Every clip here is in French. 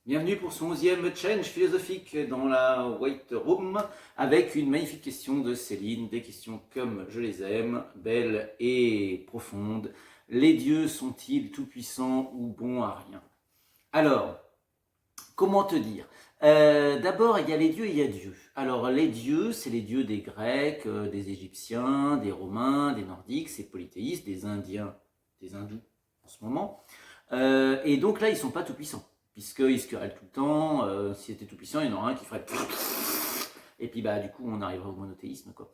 Bienvenue pour son 11e change philosophique dans la White Room avec une magnifique question de Céline, des questions comme je les aime, belles et profondes. Les dieux sont-ils tout-puissants ou bons à rien? Alors, comment te dire? D'abord, il y a les dieux et il y a Dieu. Alors, les dieux, c'est les dieux des Grecs, des Égyptiens, des Romains, des Nordiques, c'est polythéistes, des Indiens, des Hindous en ce moment. Et donc là, ils ne sont pas tout-puissants, puisqu'ils se querellent tout le temps. S'ils étaient tout-puissants, il y en aurait un qui ferait... Et puis bah, du coup, on arriverait au monothéisme, quoi.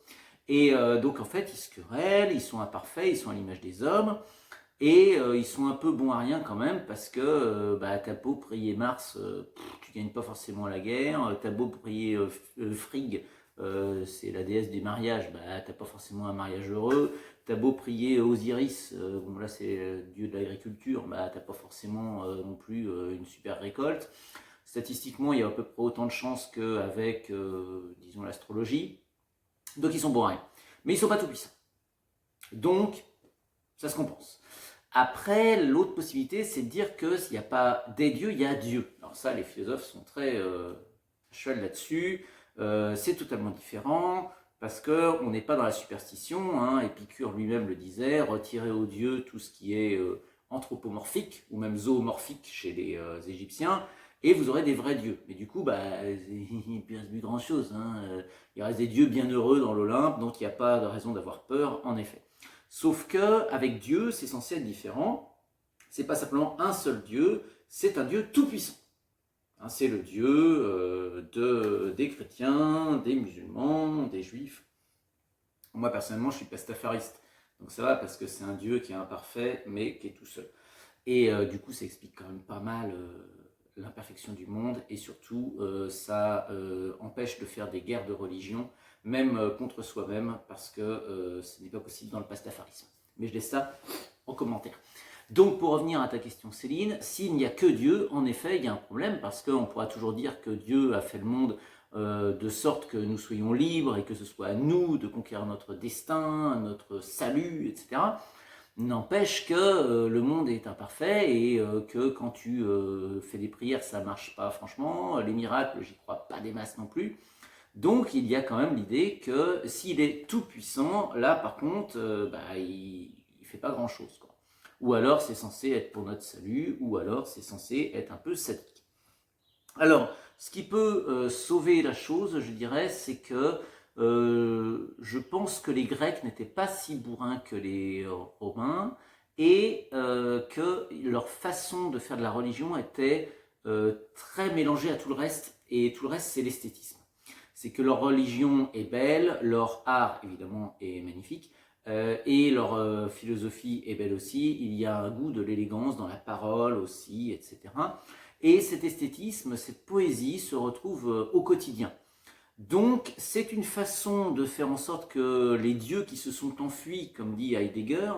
Et donc en fait, ils se querellent, ils sont imparfaits, ils sont à l'image des hommes. Et ils sont un peu bons à rien quand même, parce que bah, t'as beau prier Mars, tu gagnes pas forcément la guerre. T'as beau prier Frigg, c'est la déesse du mariage, bah, t'as pas forcément un mariage heureux. T'as beau prier Osiris, bon là c'est le dieu de l'agriculture, bah, t'as pas forcément non plus une super récolte. Statistiquement, il y a à peu près autant de chances qu'avec, disons, l'astrologie. Donc ils sont bons à rien. Mais ils sont pas tout puissants. Donc, ça se compense. Après, l'autre possibilité, c'est de dire que s'il n'y a pas des dieux, il y a Dieu. Alors ça, les philosophes sont très cheval là-dessus. C'est totalement différent parce qu'on n'est pas dans la superstition. Hein. Épicure lui-même le disait, retirer aux dieux tout ce qui est anthropomorphique ou même zoomorphique chez les Égyptiens, et vous aurez des vrais dieux. Mais du coup, bah, il ne reste plus grand-chose. Hein. Il reste des dieux bienheureux dans l'Olympe, donc il n'y a pas de raison d'avoir peur, en effet. Sauf que avec Dieu, c'est censé être différent. C'est pas simplement un seul Dieu, c'est un Dieu tout-puissant. Hein, c'est le Dieu des chrétiens, des musulmans, des juifs. Moi personnellement, je suis pastafariste, donc ça va parce que c'est un Dieu qui est imparfait, mais qui est tout seul. Et du coup, ça explique quand même pas mal l'imperfection du monde, et surtout, ça empêche de faire des guerres de religion, même contre soi-même, parce que ce n'est pas possible dans le pastafarisme. Mais je laisse ça en commentaire. Donc, pour revenir à ta question, Céline, s'il n'y a que Dieu, en effet, il y a un problème, parce qu'on pourra toujours dire que Dieu a fait le monde de sorte que nous soyons libres, et que ce soit à nous de conquérir notre destin, notre salut, etc. N'empêche que le monde est imparfait, et que quand tu fais des prières, ça ne marche pas franchement. Les miracles, j'y crois pas des masses non plus. Donc il y a quand même l'idée que s'il est tout puissant, là par contre, bah, il fait pas grand chose, quoi. Ou alors c'est censé être pour notre salut, ou alors c'est censé être un peu sadique. Alors, ce qui peut sauver la chose, je dirais, c'est que je pense que les Grecs n'étaient pas si bourrins que les Romains, et que leur façon de faire de la religion était très mélangée à tout le reste, et tout le reste c'est l'esthétisme. C'est que leur religion est belle, leur art évidemment est magnifique, et leur philosophie est belle aussi. Il y a un goût de l'élégance dans la parole aussi, etc. Et cet esthétisme, cette poésie se retrouve au quotidien. Donc c'est une façon de faire en sorte que les dieux qui se sont enfuis, comme dit Heidegger,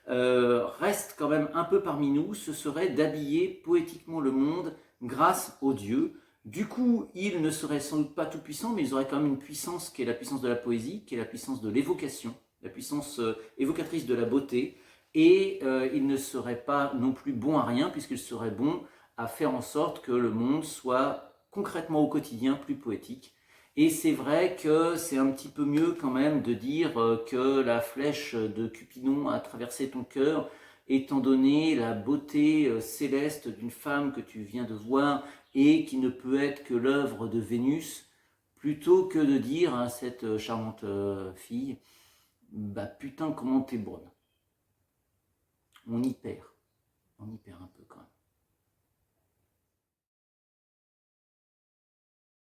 restent quand même un peu parmi nous. Ce serait d'habiller poétiquement le monde grâce aux dieux. Du coup, ils ne seraient sans doute pas tout puissants, mais ils auraient quand même une puissance qui est la puissance de la poésie, qui est la puissance de l'évocation, la puissance évocatrice de la beauté, et ils ne seraient pas non plus bons à rien, puisqu'ils seraient bons à faire en sorte que le monde soit concrètement au quotidien plus poétique. Et c'est vrai que c'est un petit peu mieux quand même de dire que la flèche de Cupidon a traversé ton cœur, étant donné la beauté céleste d'une femme que tu viens de voir et qui ne peut être que l'œuvre de Vénus, plutôt que de dire à cette charmante fille, bah putain comment t'es bonne. On y perd un peu quand même.